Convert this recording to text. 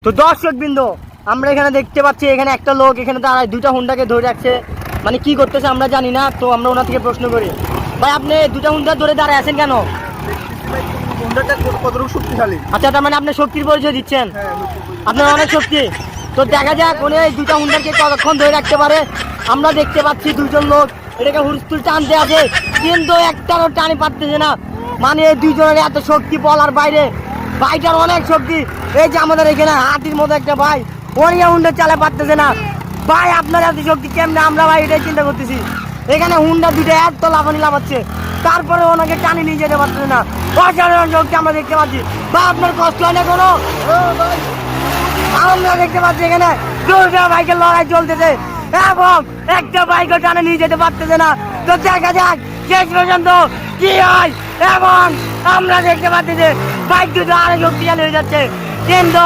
তো দর্শকবৃন্দ, আমরা এখানে দেখতে পাচ্ছি এখানে একটা লোক এখানে দাঁড়ায় দুটা হুন্ডাকে ধরে রাখছে। মানে কি করতেছে আমরা জানি না। তো আমরা ওনার থেকে প্রশ্ন করি, ভাই আপনি দুটা হুন্ডা ধরে দাঁড়ায় আছেন কেন? কতটুকু শক্তিশালী? আচ্ছা, তার মানে আপনি শক্তির পরিচয় দিচ্ছেন, আপনার অনেক শক্তি। তো দেখা যাক উনি এই দুটা হুন্ডাকে কতক্ষণ ধরে রাখতে পারে। আমরা দেখতে পাচ্ছি দুজন লোক এটাকে হুড়স্তুল টানতে আছে, কিন্তু একটারও টানি পারতেছে না। মানে এই দুইজনের এত শক্তি বলার বাইরে। ভাইটার অনেক শক্তি। এই যে আমাদের এখানে হাতির মতো একটা ভাই, ওরিয়া হুন্ডা চালাতে পারতেছে না। ভাই আপনার এত শক্তি কেমনে? আমরা ভাই এটাই চিন্তা করতেছি। এখানে হুন্ডা দুইটা এত লাফানি লাফাচ্ছে, তারপরে ওনাকে টানি নিয়ে যেতে পারতেছে না। অসাধারণ শক্তি আমরা দেখতে পাচ্ছি। বা আপনার কষ্ট হয় না কোনো? আমরা দেখতে পাচ্ছি এখানে দুইটা বাইকের লড়াই চলতেছে এবং একটা বাইকও টানে নিয়ে যেতে পারতেছে না। তো দেখা যাক শেষ পর্যন্ত কি হয়। এবং আমরা দেখতে পাচ্ছি যে বাইক দুটো আরো শক্তিশালী হয়ে যাচ্ছে, কিন্তু